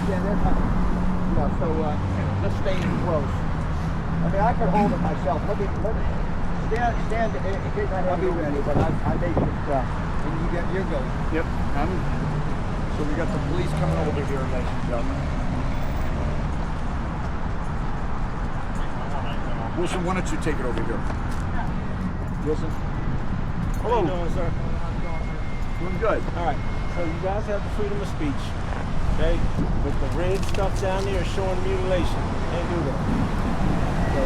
Yeah, they're coming. No, so just stay close. I mean, I could hold it myself. Let me stand in case I have to be ready, but I may just, and you're going. Yep. So we got the police coming over here, ladies and gentlemen. Wilson, why don't you take it over here? Wilson? Hello. How you doing, sir? Doing good. All right. So you guys have the freedom of speech, okay? With the red stuff down there showing mutilation. Can't do that. So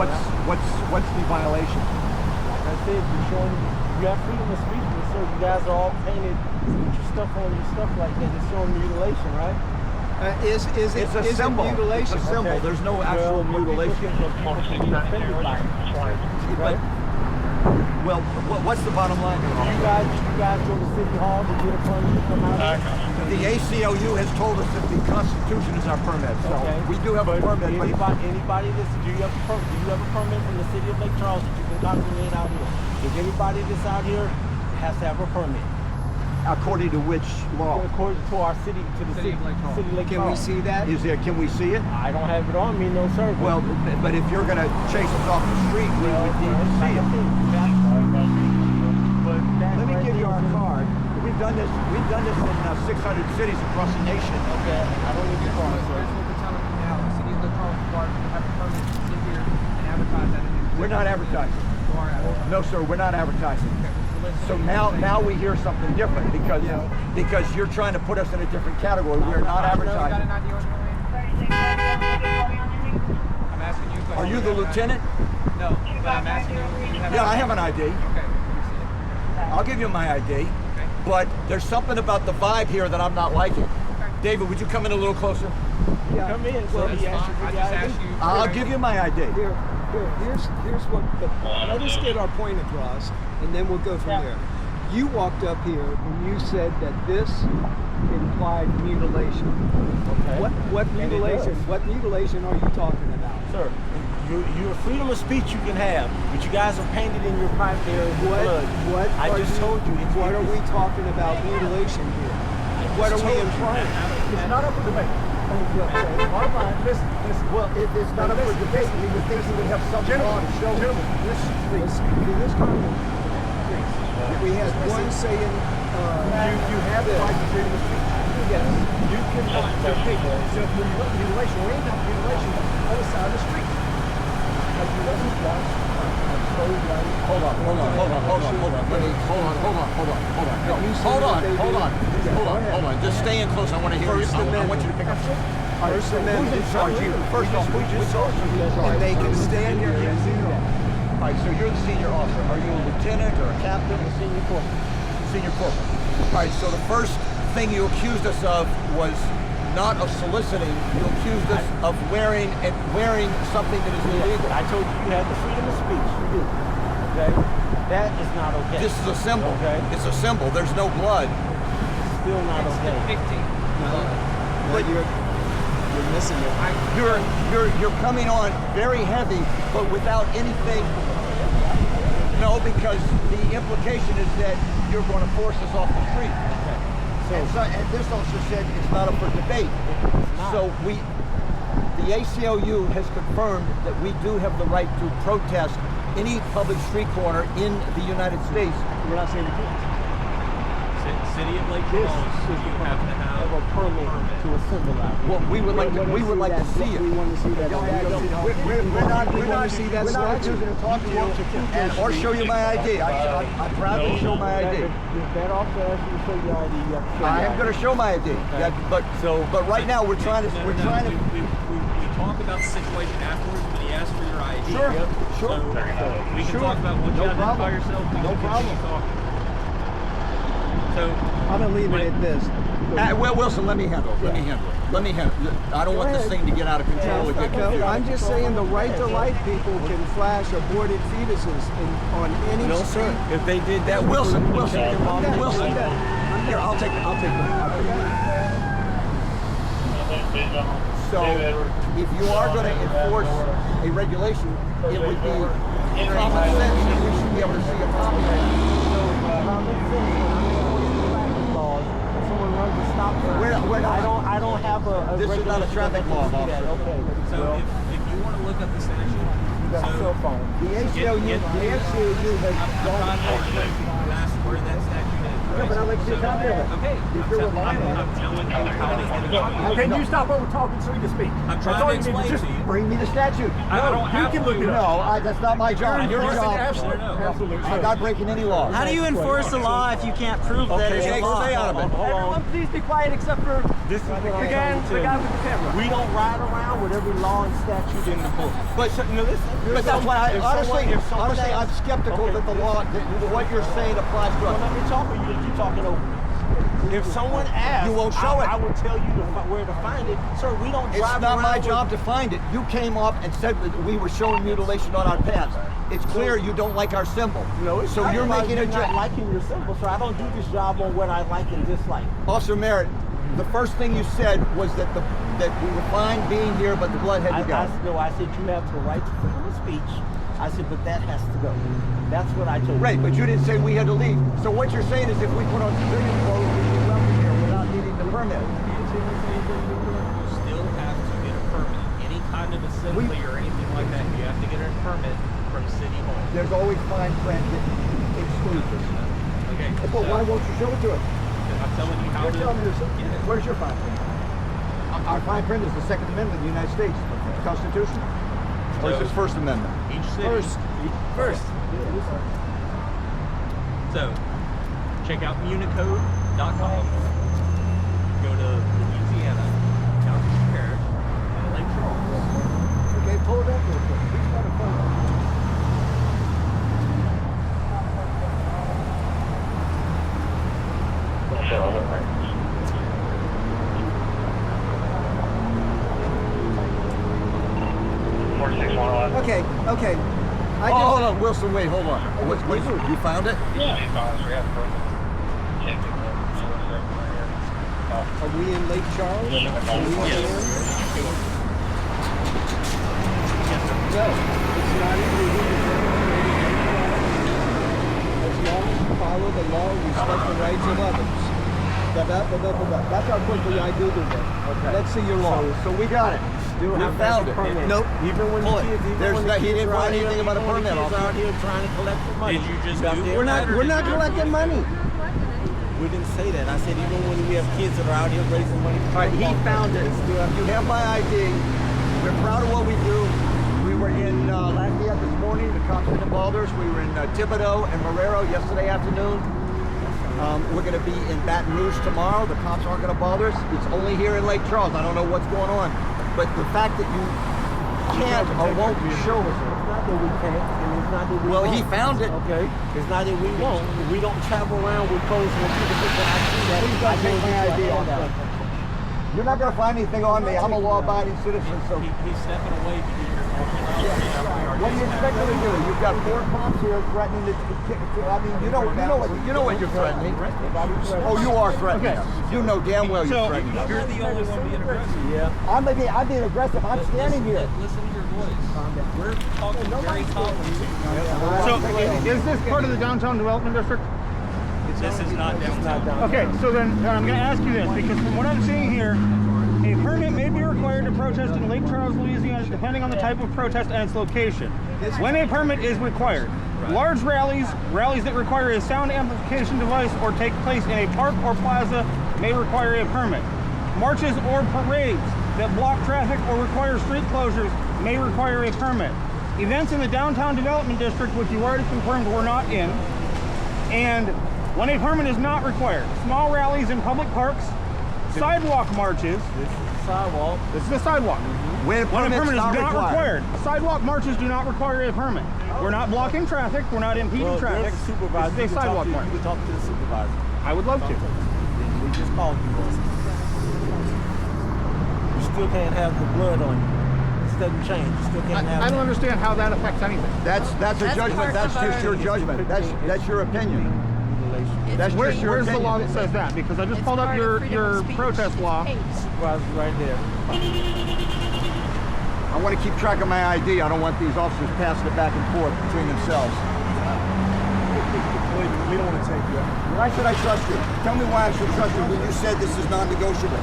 what's the violation? like I said, you're showing you have freedom of speech, but so you guys are all painted with your stuff on your stuff like that. It's showing mutilation, right? Is it mutilation? It's a symbol. Okay. There's no actual mutilation. Right? Well, what's the bottom line? You guys go to City Hall to get a permit to come out here? The ACLU has told us that the Constitution is our permit, so we do have a permit. Anybody do you have a permit from the City of Lake Charles that you can congregate out here? If anybody that's out here has to have a permit. According to which law? According to our city, to the city of Lake Charles. Can we see that? Can we see it? I don't have it on me, no sir. Well, but if you're going to chase us off the street, we would need to see it. Let me give you our card. We've done this in 600 cities across the nation. Okay, I don't need your card, sir. That's what we're telling you now. The City of Lake Charles requires you to have a permit to sit here and advertise that. We're not advertising. No, sir, we're not advertising. So now we hear something different because you're trying to put us in a different category. We're not advertising. I'm asking you. Are you the lieutenant? No, but I'm asking you. Yeah, I have an ID. Okay, let me see it. I'll give you my ID. Okay. But there's something about the vibe here that I'm not liking. David, would you come in a little closer? Yeah. Come in, Well, sir. that's fine. I just asked you. I'll give you my ID. Here's what. Let us get our point across, and then we'll go from there. You walked up here and you said that this implied mutilation. Okay. What mutilation? What mutilation are you talking about? Sir, your freedom of speech you can have, but you guys are painted in your private area with blood. I just told you. What are we talking about mutilation here? What are we implying? It's not up for debate. Bottom line, listen. Well, it's not up for debate. We would think we would have some law to show. This comment, please. We had one saying, You have the right to freedom of speech. yes. You can mutilation. We ain't got mutilation on the side of the street. Because you wasn't once. Hold on. Just stay in close. I want to hear you. I want you to pick up. First Amendment. Who's in charge here? First off, we just told you. And they can stand here and see that. All right, so you're the senior officer. Are you a lieutenant or a captain? The senior corporal. Senior corporal. All right, so the first thing you accused us of was not of soliciting. You accused us of wearing something that is illegal. I told you had the freedom of speech. You do. Okay? That is not okay. This is a symbol. Okay. It's a symbol. There's no blood. It's still not okay. Depicting. But you're missing it. You're coming on very heavy, but without anything. No, because the implication is that you're going to force us off the street. And this also said it's not up for debate. So the ACLU has confirmed that we do have the right to protest any public street corner in the United States. We're not saying we can't. City of Lake Charles, you have to have a permit to assemble out here. Well, we would like to see it. We want to see that. We're not see that We're not statue. choosing to talk to you or show you my ID. I'm proud to show my ID. If that officer asks you to show your ID, you have to show I am going to show my ID. But right now we're trying to. We talk about the situation afterwards when he asks for your ID. Sure. So we can talk about what you identify yourself. No problem. So I'm going to leave it at this. Well, Wilson, let me handle it. Let me handle it. I don't want this thing to get out of control again. No, I'm just saying the right to life people can flash aborted fetuses on any No, street. sir. If they did that, Wilson. Wilson. Here, I'll take it. So, if you are going to enforce a regulation, it would be common sense that we should be able to see a copy of it. Someone runs a stop sign. We're not- I don't have a This is not a regulation traffic that law, can see that. officer. Okay. So Well, if you want to look up the statute, you got a cell phone. The ACLU has I'm trying to explain to you. You asked where that statute is. Yeah, but I'd like to see a copy of it. Okay. If you're relying on it. I'm telling you how to get a copy. Can you stop over talking so you can speak? I'm That's trying all to you need explain just to you. Bring me the statute. I don't have you can look to. it up. No, that's not my job. Your You're job. absolutely. I'm not breaking any laws. How do you enforce the law if you can't prove that it's a Jake, law? stay out of it. Everyone, please be quiet except for This is what I'm the trying to tell guy you. with the camera. We don't ride around with every law and statute in the book. But No, listen. But that's why If someone honestly, I'm asks- skeptical Okay. that the law, that what you're saying applies to Well, let us. me talk with you. You're talking over me. If someone asks, You won't show it. I will tell you where to find it. Sir, we don't It's drive not around my with- job to find it. You came up and said that we were showing mutilation on our pads. It's clear you don't like our symbol. No, it's so not you're about making you a not liking your symbol, sir. I don't do this job on what I like and dislike. Officer Merritt, the first thing you said was that we were fine being here, but the blood had to go. I said you have the right to freedom of speech. I said, but that has to go. That's what I told you. Right, but you didn't say we had to leave. So what you're saying is if we put on civilian clothes, we can come in here without needing the permit. You still have to get a permit. Any kind of assembly or anything like that, you have to get a permit from City Hall. There's always fine print that excludes us. Okay. But why won't you show it to us? I'm telling you how You're telling me to. this. Where's your fine print? Our fine print is the Second Amendment of the United States Constitution. Or is this First Amendment? Each city. First. So, check out Unicode.com. Go to Louisiana, County Parish, and Lake Charles. Okay, pull it up real quick. Who's got a phone? Okay. Hold on, Wilson, wait, hold on. What is it? You found it? Are we in Lake Charles? Louisiana? No, it's not in Louisiana. As long as you follow the law, respect the rights of others. That's how quickly I Googled it. Okay. Let's see your law. So we got it. Still We have found a it. permit. Nope. Even when Pull the it. kids, even There's when no- the he kids didn't are write out here- anything about a even when the permit, kids are out here trying to collect the money. Did you just out there- Google We're not collecting money. We didn't say that. I said even when we have kids that are out here raising money. All right, he found it. You have my ID. We're proud of what we do. We were in Lafayette this morning. The cops were in Balders. We were in Thibodeau and Marrero yesterday afternoon. We're going to be in Baton Rouge tomorrow. The cops aren't going to bother us. It's only here in Lake Charles. I don't know what's going on. But the fact that you can't or won't show us it. It's not that we can't, and it's not that we Well, won't. he found it. Okay. It's not that we won't. We don't travel around with clothes when people think that I see that. Please don't take my ID off. You're not going to find anything on me. I'm a law-abiding citizen, so He's stepping away because you're talking loud. What do you expect me to do? You've got 4 cops here threatening to kick. I mean, you know what you're threatening. Oh, you are threatening. You know damn well you're threatening. You're the only one being aggressive. Yeah. I'm being aggressive. I'm standing here. Listen to your voice. We're talking very calmly. So, is this part of the downtown development district? This is not downtown. Okay, so then I'm going to ask you this, because from what I'm seeing here, a permit may be required to protest in Lake Charles, Louisiana, depending on the type of protest and its location. When a permit is required, large rallies that require a sound amplification device or take place in a park or plaza may require a permit. Marches or parades that block traffic or require street closures may require a permit. Events in the downtown development district, which you already confirmed we're not in, and when a permit is not required, small rallies in public parks, sidewalk marches. This is the sidewalk. This is the sidewalk. When a When a permit's permit is not not required. required, sidewalk marches do not require a permit. We're not blocking traffic. We're not impeding Well, traffic. there's a supervisor. This is You a can talk sidewalk to- march. You can talk to the supervisor. I would love to. We just called you once. You still can't have the blood on you. This doesn't change. You still can't have I don't that. understand how that affects anything. That's a judgment. That's just your judgment. That's your opinion. Mutilation. That's just your Where's the opinion. law that says that? Because I just It's pulled up part of your freedom of speech. protest law. Supervisor's right there. I want to keep track of my ID. I don't want these officers passing it back and forth between themselves. We don't want to take you. Why should I trust you? Tell me why I should trust you when you said this is non-negotiable.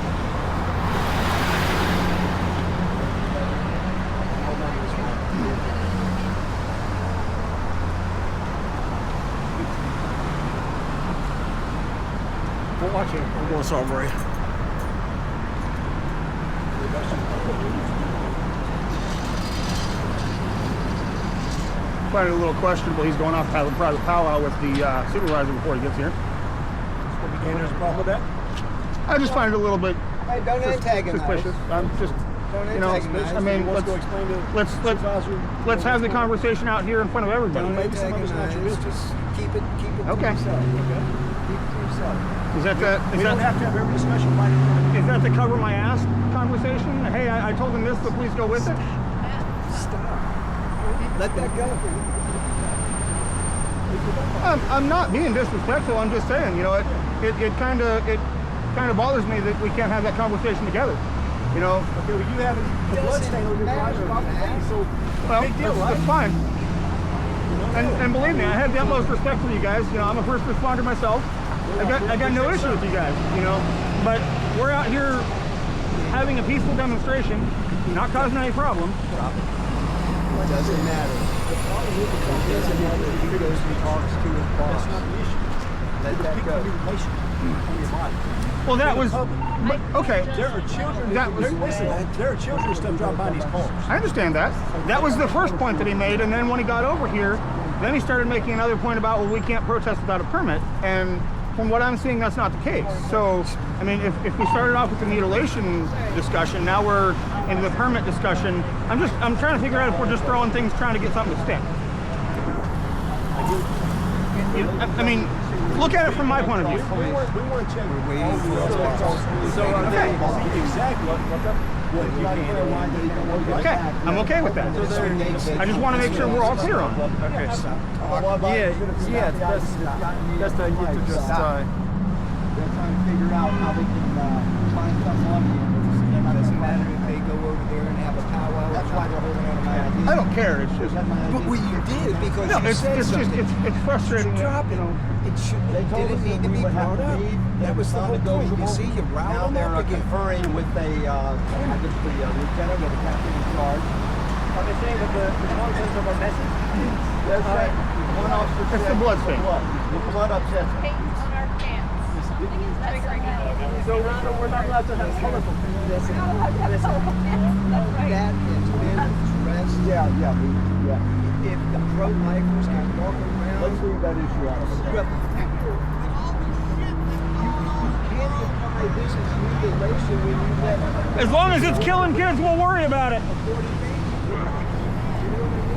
We're watching. I'm going somewhere. Find it a little questionable. He's going off to have a private powwow with the supervisor before he gets here. And there's a problem with that? I just find it a little bit Hey, don't antagonize. suspicious. I'm just, Don't you know, antagonize. I mean, Let's go explain to let's have the conversation out here in front of everybody. Don't Maybe some of it's not antagonize. true. Just keep it Okay. to yourself. Okay. Keep it to yourself. Is that the? We Is don't that, have to have every discussion right in front of is that the cover my ass conversation? Hey, I told him this, but please go with it. Stop. Let that go. I'm not being disrespectful. I'm just saying, you know, it kind of bothers me that we can't have that conversation together. You know. Okay, well, you have a blood stain on your driver. So, Well, big deal, that's fine. And believe me, I have the utmost respect for you guys. You know, I'm a first responder myself. I got no issue with you guys. You know, but we're out here having a peaceful demonstration, not causing any problems. It doesn't matter. It doesn't matter if he goes and talks to his boss. That's not the issue. Let that People go. have relation on your body. Well, that was but, okay. There are children. There are children and stuff driving by these cars. I understand that. That was the first point that he made, and then when he got over here, then he started making another point about, well, we can't protest without a permit, and from what I'm seeing, that's not the case. So, I mean, if we started off with the mutilation discussion, now we're into the permit discussion. I'm trying to figure out if we're just throwing things, trying to get something to stick. I mean, look at it from my point of view. We want to check. We're waiting for us. So Okay. exactly what you can. Okay, I'm okay with that. I just want to make sure we're all clear on it. Okay. Yeah. That's the idea to just. They're trying to figure out how they can find something on you. It doesn't matter if they go over there and have a powwow. That's why they're holding on to my idea. I don't care. It's just But what you did because no. you It's said just something. it's frustrating. Drop You it. know. It didn't need to be brought up. That was the whole point. You see, you riled Now them they're up again. conferring with I guess the lieutenant or the captain in charge. Are they saying that the contents of our message? They're saying one officer It's said the blood stain. The blood upsets him. Paint on our pants. Triggering it. So we're not allowed to have colorful. Listen, That's listen. right. That has been addressed. Yeah. If the pro-lifers can walk around, Let's leave that issue out. you can't defy this as mutilation when you let As long as it's killing kids, we'll worry about it. 40 people. You know what I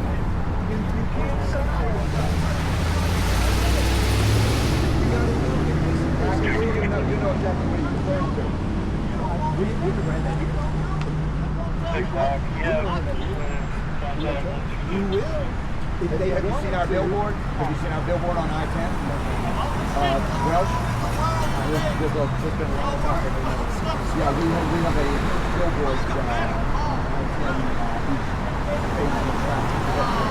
mean? You can't suffer. You gotta look at this. You know exactly what he's referring to. We can write that. You will. If they Have you want seen our to. billboard? Have you seen our billboard on I-10? Welsh? There's been a lot of talk. Yeah, we have a billboard on I-10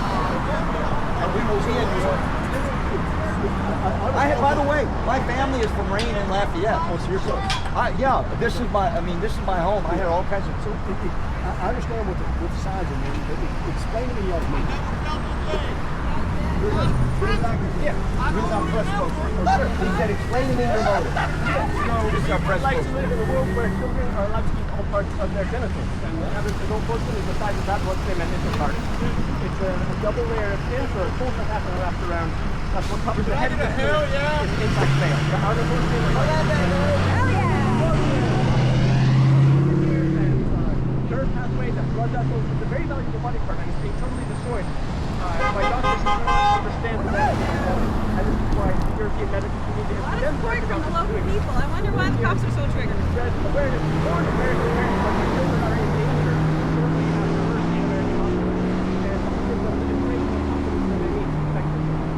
and we will be in New York. By the way, my family is from Rain and Lafayette. Oh, so you're close. Yeah, this is my home. I had all kinds of. I understand what the size of it, but explain to me like me. Yeah, here's our press spokesman. He said, explain it in your motive. This is our press Like to spokesman. live in a world where children are allowed to keep all parts of their genitals, and having no person is the size of that blood stain and it's part. It's a double layer of skin, so it's full half and wrapped around. That's what covers the head of the skin. It's inside veil. The outer blood stain is nerve pathways and blood vessels. It's a very valuable body part, and it's being totally destroyed. My doctors do not understand that, and this is why European medical community has A lot been of support working from on the this local doing. people. I wonder why the cops are so triggered. Spread awareness, more American awareness, but the children are in danger. Shortly after first in American hospitals, and give them the information on hospitals that they need to protect themselves.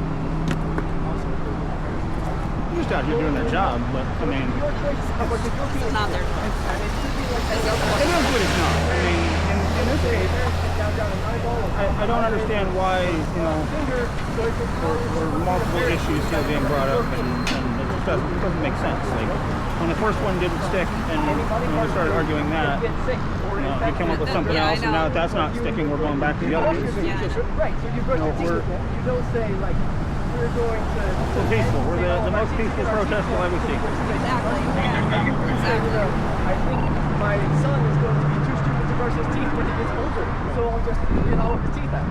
They're just out here doing their job, but I mean, Your choice of what the European It's not their choice. and it should be like it is what it's not. I mean, in this case, I don't understand why, you know, for multiple issues still being brought up, and it just doesn't make sense. Like, when the first one didn't stick, and when we started arguing that, we came up with something Yeah, I else, and now that that's not sticking, we're going back to the other piece. Yeah. Right, so you go to No, you don't say like you're going to Peaceful. We're the most peaceful protest we'll ever see. Exactly. I think my son is going to be too stupid to brush his teeth when he gets older, so I'll just get all of his teeth out.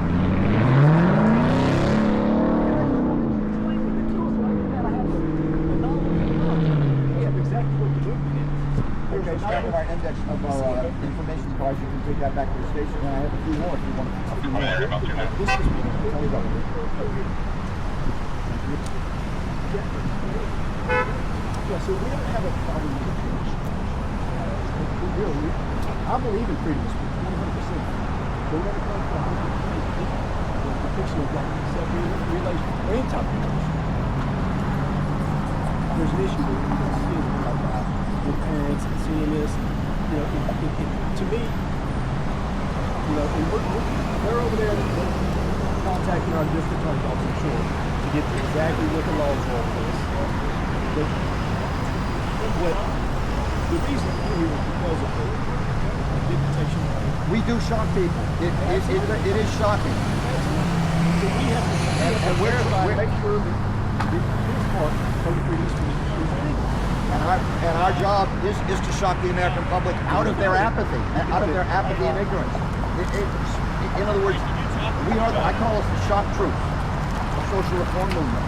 Okay, so I have our index of our information cards. You can take that back to the station, and I have a few more if you want a few more. This is me. Tell me about it. Yeah, so we don't have a problem with the we really, I believe in freedom of speech, 100%. But when it comes to the depiction of black self-realization, or any type of emotion, there's an issue with it. With parents and seeing this, you know, to me, you know, they're over there contacting our district attorney's office, I'm sure, to get exactly what the laws are for this. But the reason we're here is because of the dictation. We do shock people. It is shocking. So we have to make sure that this part of the freedom of speech is legal. And our job is to shock the American public out of their apathy, and ignorance. In other words, I call us the shock troops, the social reform movement.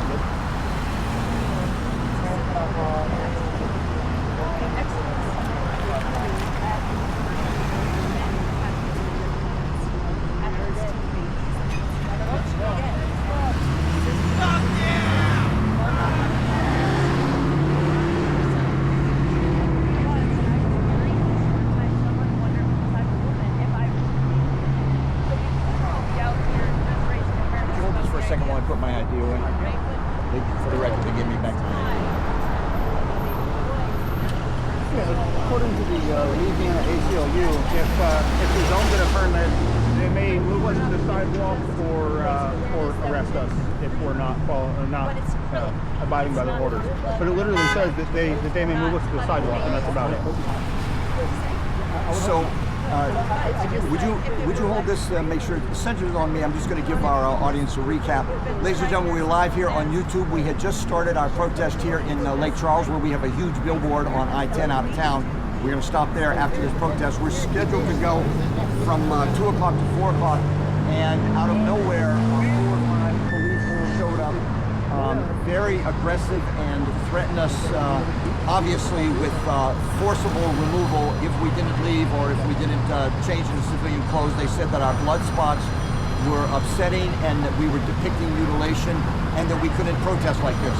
Second one, I put my ID away. For the record, they gave me back to my ID. Yeah, according to the Louisiana ACLU, if the zone's in a permit, they may move us to the sidewalk or arrest us if we're not abiding by the orders. But it literally says that they may move us to the sidewalk, and that's about it. So, would you hold this? Make sure it centers on me. I'm just going to give our audience a recap. Ladies and gentlemen, we're live here on YouTube. We had just started our protest here in Lake Charles, where we have a huge billboard on I-10 out of town. We're going to stop there after this protest. We're scheduled to go from 2 o'clock to 4 o'clock, and out of nowhere, 4 or 5 police showed up, very aggressive, and threatened us, obviously, with forcible removal if we didn't leave or if we didn't change into civilian clothes. They said that our blood spots were upsetting and that we were depicting mutilation and that we couldn't protest like this.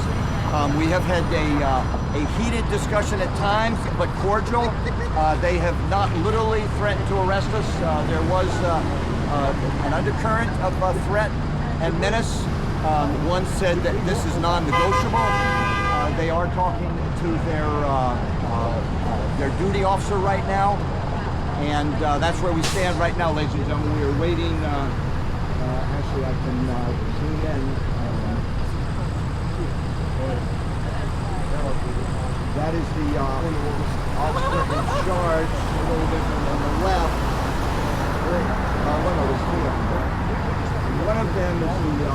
We have had a heated discussion at times, but cordial. They have not literally threatened to arrest us. There was an undercurrent of threat and menace. One said that this is non-negotiable. They are talking to their duty officer right now, and that's where we stand right now, ladies and gentlemen. We are waiting. Actually, I can zoom in. That is the officer in charge, a little bit on the left. One of them is the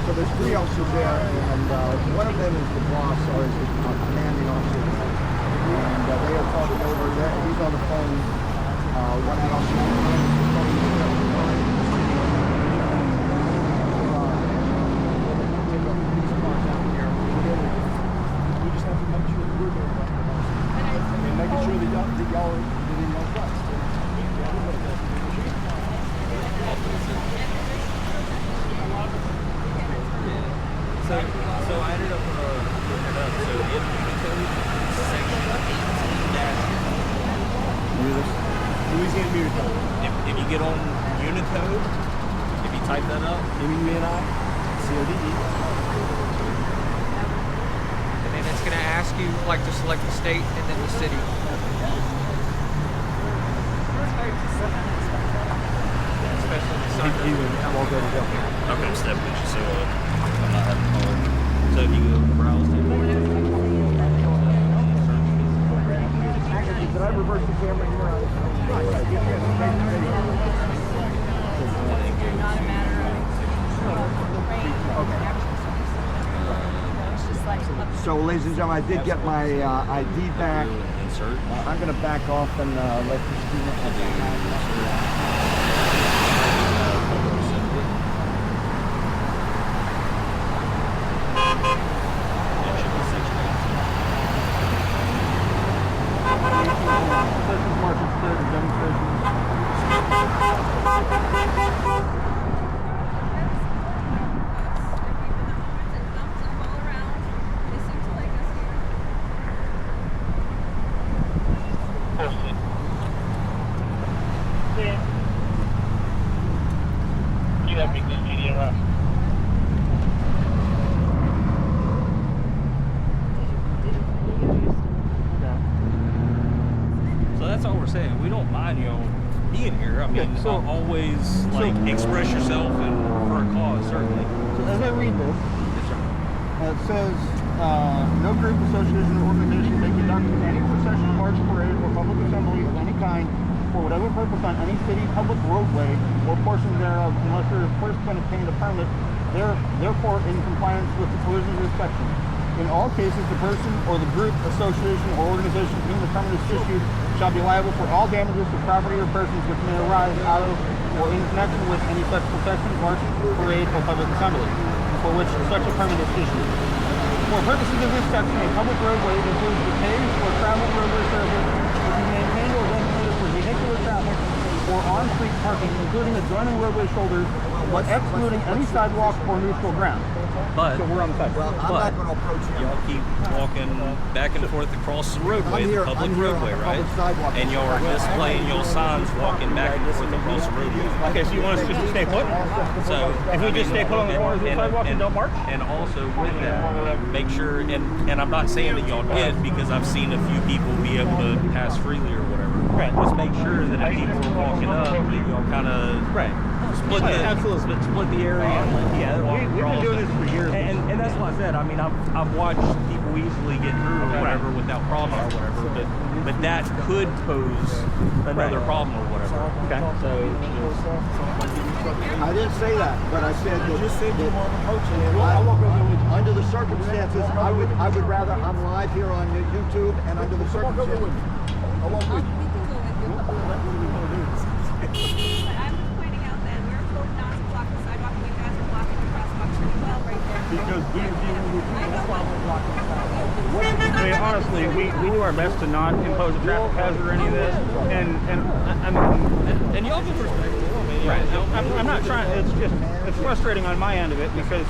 so there's 3 officers there, and one of them is the boss, or is the commanding officer, and they are talking over there. He's on the phone. One of the officers on the phone. We just have to make sure that we're doing right, and making sure that y'all are getting those rights. So I ended up looking it up. So in Unicode, section 18-. Louisiana Meter Code. If you get on Unicode, if you type that up, MUNI-CODE. And then it's going to ask you like to select the state and then the city. Especially the sun. Okay, step with so I'm not having hard. So if you go browse to Did I reverse the camera here? Not a matter of Okay. It's just like So, ladies and gentlemen, I did get my ID back. Insert. I'm going to back off and let the student. So that's all we're saying. We don't mind, being here. I mean, so always express yourself and for a cause, certainly. So as I read this, it says, no group, association, or organization may conduct any procession, march, parade, or public assembly of any kind for whatever purpose on any city public roadway or portion thereof unless there has first been obtained a permit, therefore in compliance with the provisions of this section. In all cases, the person or the group, association, or organization to whom the permit is issued shall be liable for all damages to property or persons which may arise out of or in connection with any such procession, march, parade, or public assembly for which such a permit is issued. For purposes of this section, a public roadway includes the paved or traveled roadway surface which is maintained or designated for vehicular traffic or on-street parking, including adjoining roadway shoulders, but excluding any sidewalk or neutral ground. But So we're on the sidewalk. Well, I'm not going to approach him. y'all keep walking back and forth across the roadway, I'm here- the public I'm here on roadway, the right? public sidewalk. And y'all are displaying your signs walking back and forth across the roadway. Okay, so you want us just to stay put? So If we just stay put on the corners of the sidewalk and don't march? And also with that, make sure, and I'm not saying that y'all did because I've seen a few people be able to pass freely or whatever. Right. Just make sure that if people are walking up, that y'all kind of split the Absolutely. split the area. And Yeah, walk we've been across. doing this for years. And that's what I said. I mean, I've watched people easily get through or whatever without problem or whatever, but that could pose another problem or whatever. Okay. So I didn't say that, but I said that. You just said you weren't approaching him. Under the circumstances, I would rather. I'm live here on YouTube, and under the circumstances. we can go with you. But I'm just pointing out that we're told not to block the sidewalk, and you guys are blocking the crosswalk pretty well right there. Because we are dealing with I know what we're blocking the sidewalk. I mean, honestly, we do our best to not impose a traffic hazard or any of this, and I mean, and y'all can respect it. right. I'm not trying. It's frustrating on my end of it because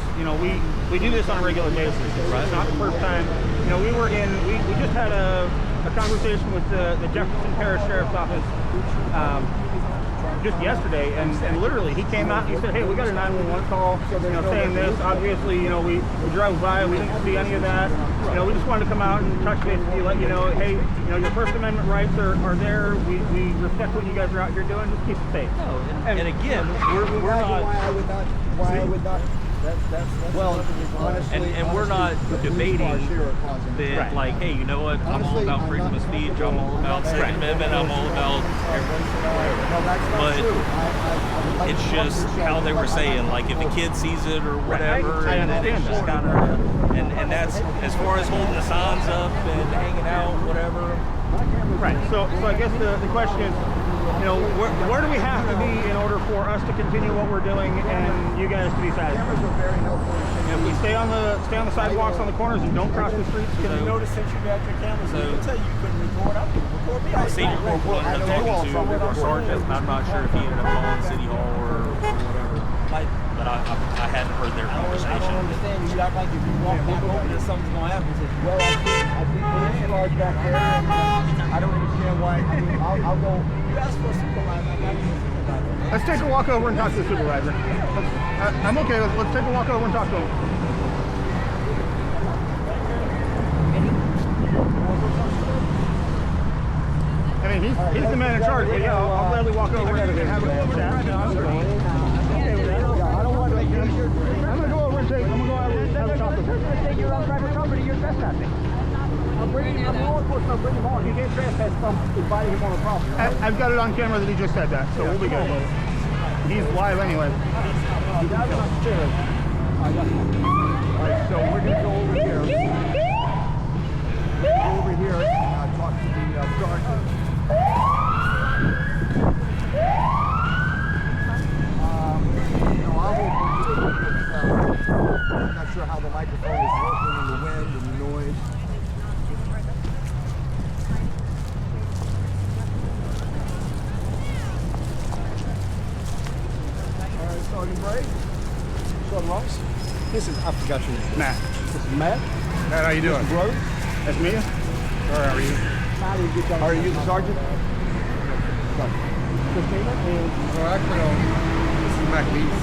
we do this on a regular basis. It's not the first time. We just had a conversation with the Jefferson Parish Sheriff's Office just yesterday, and literally he came out and he said, hey, we got a 911 call, saying this. Obviously, we drove by, we didn't see any of that. We just wanted to come out and touch base with you, let you know, hey, your First Amendment rights are there. We respect what you guys are out here doing. Just keep it safe. No, and again, we're not. Why I would not. Well, honestly, And we're not debating that, like, hey, you know what? I'm all about freedom of speech. I'm all about Second Amendment. I'm all about but it's just how they were saying, like, if a kid sees it or whatever, and then it's just kind of, and that's as far as holding the signs up and hanging out, whatever. Right. So I guess the question is, where do we have to be in order for us to continue what we're doing and you guys to be satisfied? If we stay on the sidewalks on the corners and don't cross the streets, can you notice since you got your cameras? So you tell you couldn't record. I can record me. The senior corporal ended up talking to Sergeant. I'm not sure if he ended up calling City Hall or whatever. But I hadn't heard their conversation. I don't understand. You act like if you walk back over there, something's going to happen to you. Well, I think there's cars back there. I don't understand why. I mean, I'll go. You asked for a supervisor. I'm not even a supervisor. Let's take a walk over and talk to the supervisor. I'm okay. Let's take a walk over and talk to him. I mean, he's the man in charge, but yeah, I'll gladly walk over and have a little chat. I'm gonna go over and have a talk with him. You're on private property, you're trespassing. I'm law enforcement, I'll bring him on. He can't trespass from inviting him on the property. I've got it on camera that he just said that, so we'll be good. He's live anyway. Alright, so we're gonna go over here. Go over here and talk to the sergeant. I'm not sure how the microphone is working in the wind and the noise. Alright, Sergeant Bray. Sergeant Ross. This is, I forgot your name. Matt. This is Matt. Matt, how you doing? Mr. Rose. That's me. How are you? Are you the sergeant? Christina and Well, actually, this is McNeese.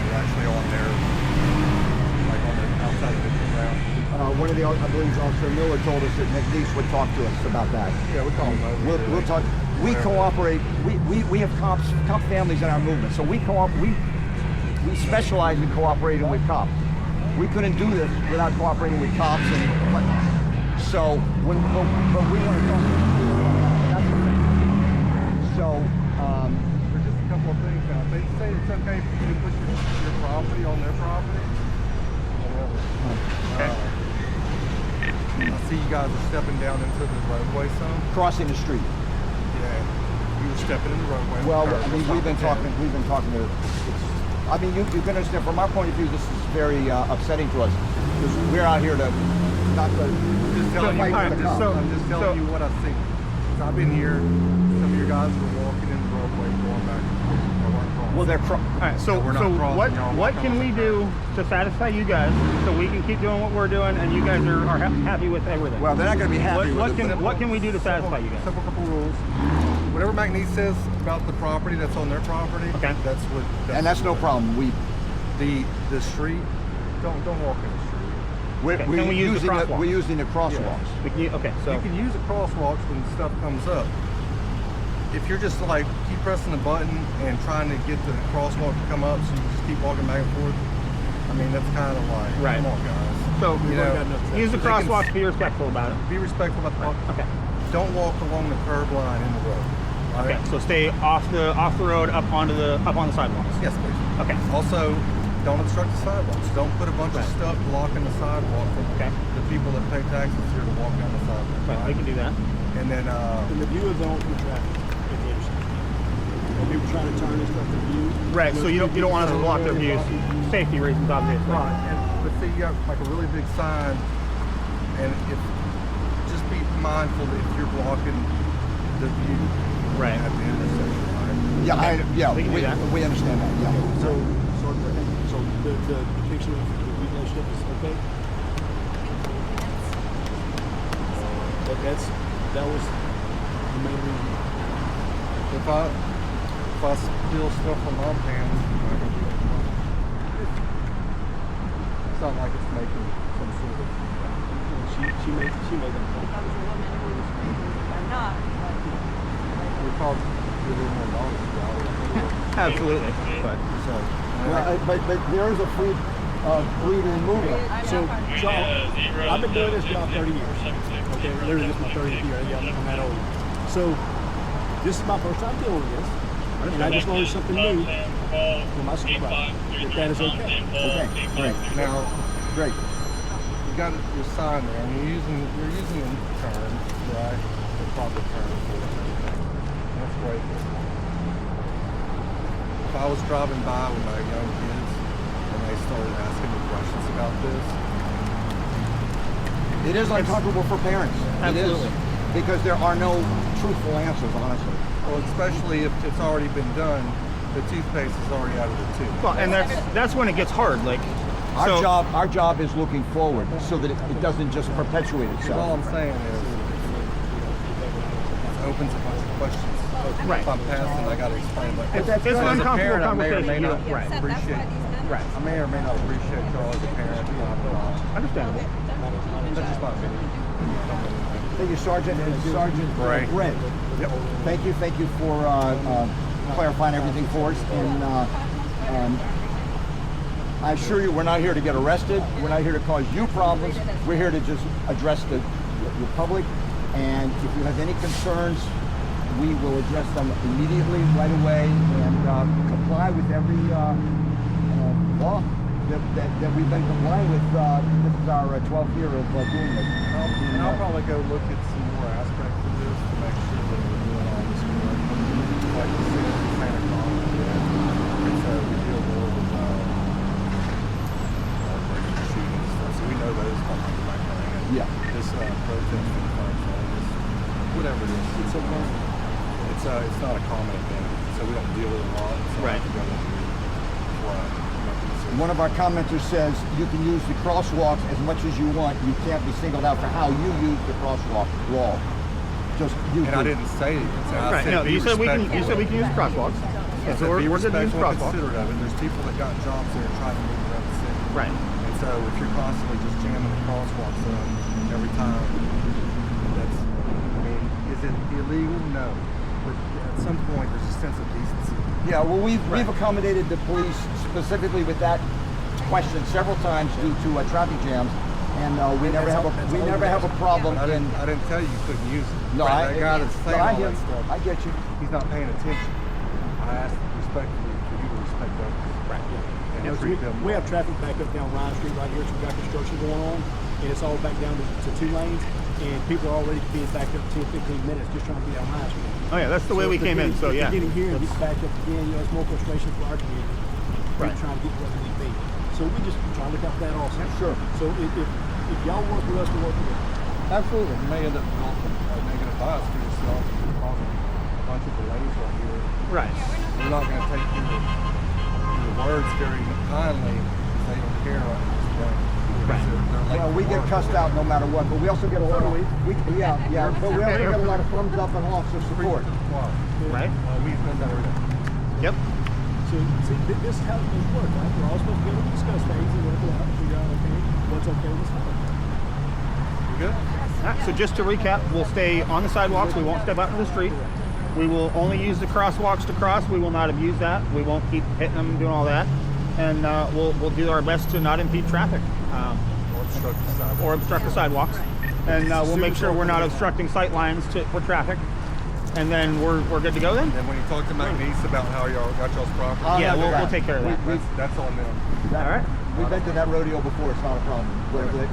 We're actually on there, like on the outside of the ground. One of the, I believe Officer Miller told us that McNeese would talk to us about that. Yeah, we'll call them over. We'll talk. We cooperate. We have cop families in our movement, so we specialize in cooperating with cops. We couldn't do this without cooperating with cops and whatnot. So but we want to talk. So There's just a couple of things now. They say it's okay for you to put your property on their property. I see you guys are stepping down into the roadway some. crossing the street. Yeah. You were stepping in the roadway. Well, I mean, we've been talking to. I mean, you can understand from our point of view, this is very upsetting to us because we're out here to not to. I'm just telling you, fight with the cops. I'm just telling you what I see. 'Cause I've been here. Some of your guys were walking in the roadway going back and forth. They weren't crossing. Well, they're All right, so we're not crossing, y'all. what can we do to satisfy you guys so we can keep doing what we're doing and you guys are happy with everything? Well, they're not going to be happy with it. What can we do to satisfy you guys? Simple couple rules. Whatever McNeese says about the property that's on their property, Okay. that's what. And that's no problem. The street. Don't walk in the street. We're Can we use the crosswalks? we're using the crosswalks. Okay, so You can use the crosswalks when stuff comes up. If you're just like keep pressing the button and trying to get the crosswalk to come up, so you just keep walking back and forth. I mean, that's kind of like, Right. come on, guys. so You know, use the they can crosswalk. Be respectful about it. Be respectful about the crosswalk. Okay. Don't walk along the curb line in the road. all Okay. right? So stay off the road, up on the sidewalks. Yes, please. Okay. Also, don't obstruct the sidewalks. Don't put a bunch of stuff blocking the sidewalk for Okay. the people that pay taxes here to walk down the sidewalk. Right, we can do that. And then, the view of the open traffic. People trying to turn and stuff to view. Right. So you don't want us to block their views. Safety reasons, obviously. right. But see, you got like a really big sign, and just be mindful if you're blocking the view Right. at the intersection. Right? Yeah, We can do that. we understand that. Yeah. So the depiction of the relationship is okay? That was the main reason. If I steal stuff from my pants, I'm not gonna do that. It's not like it's making some sort of. She made that point. That was a woman who was I'm not. We probably be a little more knowledge about it. Absolutely. But So, But there is a freedom movement. So, I've been doing this about 30 years. Okay, literally this is my 30th year. I'm that old. So, this is my first time dealing with this. And I just learned something new from my supervisor. If that is okay. Okay, great, now, great. you got your sign there, and you're using the terms, right? The proper terms for it. That's great. If I was driving by with my young kids and they started asking me questions about this, It is uncomfortable for parents. Absolutely. It is, because there are no truthful answers, honestly. well, especially if it's already been done, the toothpaste is already out of the tube. well, and that's when it gets hard. Like, Our so, job is looking forward so that it doesn't just perpetuate Because all itself. I'm saying is, it opens a bunch of questions. Right. If I'm passing, I got to explain. But It's as an a uncomfortable parent, I may or may conversation. not Right. That's why appreciate. these men. Right. I may or may not appreciate Charles as a parent. Blah, blah, blah. Understandable. That's just my opinion. Thank you, Sergeant and Sergeant Brent. Yep. Thank you for clarifying everything for us. And I assure you, we're not here to get arrested. We're not here to cause you problems. We're here to just address the public. And if you have any concerns we will address them immediately, right away, and comply with every law that we've been complying with. This is our 12th year of doing this. And I'll probably go look at some more aspects of this to make sure that we're doing all this correctly. Like you said, Santa Claus, and so we deal more with breaking and shooting and stuff, so we know those come from the background. Yeah. This protesting whatever it is, it's not a common event, so we don't deal with it a lot. So Right. One of our commenters says you can use the crosswalks as much as you want. You can't be singled out for how you use the crosswalk law. Just use And I didn't say it. I Right. said No, be you said we can. You respectful. said we can use crosswalks. I So said be we're good to use respectful and crosswalks. considerate of it. There's people that got jobs there trying to move around the city. Right. And so if you're constantly just jamming the crosswalks up every time, that's, I mean, is it illegal? No. But at some point, there's a sense of decency. Yeah, well, we've accommodated the police specifically with that question several times due to traffic jams, and we never have a problem. I didn't tell you couldn't use it. No, that guy that's saying all hear that stuff, I get you. he's not paying attention. I asked respectfully for you to respect others. Right. And You know, treat them we well. have traffic back up down Ryan Street right here, so we've got construction going on, and it's all back down to 2 lanes, and people are already being backed up 10, 15 minutes just trying to get down Ryan Street. Oh yeah, that's the way we if they're came in. getting- So if yeah. they're getting here and get backed up again, you know, it's more frustration for our community. Right. We're trying to get where we need to be. So we just try to look out for that also. Sure. So if y'all work with us to work with us. Absolutely. You may end up developing a negative bias for yourself and causing a bunch of delays right here. Right. We're not going to take your words very kindly if they don't care right this day. Right. Well, we get cussed out no matter what, but we also get a lot of but we also get a lot of thumbs up and officer support. Right. We've done that every day. Yep. So see, this is how things work, right? We're all supposed to be able to discuss things and work it out and figure out, okay, what's okay, what's not okay. You good? All right, so just to recap, we'll stay on the sidewalks. We won't step out into the street. We will only use the crosswalks to cross. We will not abuse that. We won't keep hitting them, doing all that, and we'll do our best to not impede traffic Or obstruct the sidewalk. or obstruct the sidewalks, and we'll make sure we're not obstructing sight lines for traffic. And then we're good to go then. And when you talk to McNeese about how y'all got y'all's property, Yeah, we'll take care of that. that's on them. All right. We've been to that rodeo before. It's not a problem.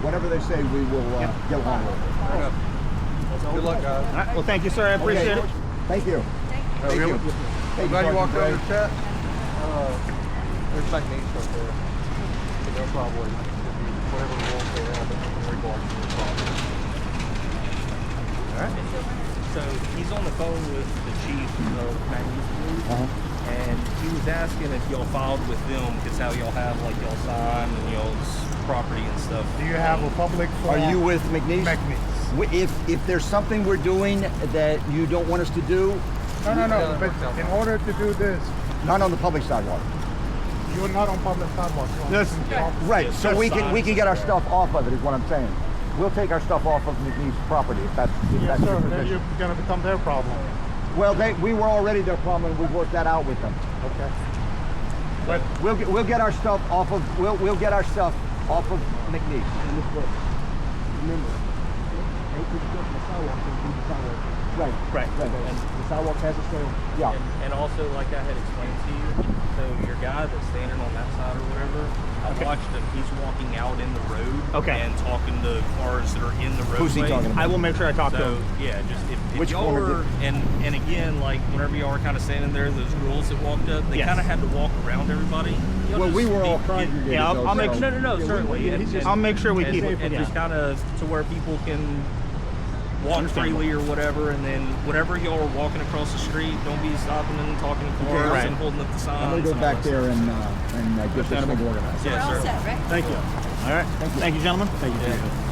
Whatever they say, we will get along with it. Fair enough. Good luck, guys. All right. Well, thank you, sir. I appreciate it. Thank you. Thank you. I'm Thank glad you Sergeant walked over Gray. to chat. There's McNeese right there. So they'll probably give you whatever rules they have in regards to the property. All right. So he's on the phone with the chief of Magnesia Police, and he was asking if y'all filed with them, because how y'all have like y'all sign and y'all's property and stuff. Do you have a public Are you with McNeese? McNeese. If there's something we're doing that you don't want us to do, No. But in order to do this, not on the public sidewalk. you're not on public sidewalks. Right. Yeah, So just we can signs get our stuff off of it. Is what I'm saying. We'll take our stuff off of McNeese property if that's your position. going to become their problem. Well, we were already their problem, and we worked that out with them. Okay. But we'll get our stuff off of we'll get our stuff off of McNeese. And this way, remember, they put the stuff on the sidewalk and do the sidewalk. Right. And the sidewalk has a stone. Yeah. And also, like I had explained to you, so your guy that's standing on that side or whatever, I watched him. He's walking out in the road and talking to cars that are in the roadway. Who's he talking about? I will make sure I talk to So him. yeah, just if Which y'all corner were, and again, like whenever y'all were kind of standing there, those girls that walked up, they Yes. kind of had to walk around everybody. Y'all Well, just we were all keep- congregated. Yeah, I'll though, make so- No, certainly. I'll make sure we keep it. And Yeah. just kind of to where people can walk freely or whatever, and then whenever y'all are walking across the street, don't be stopping and talking to cars Right. and holding up the signs. I'm gonna go and back all that there and get this thing organized. stuff. Yeah, We're all sir. set, right? Thank you. All right. Thank you, gentlemen. Thank you.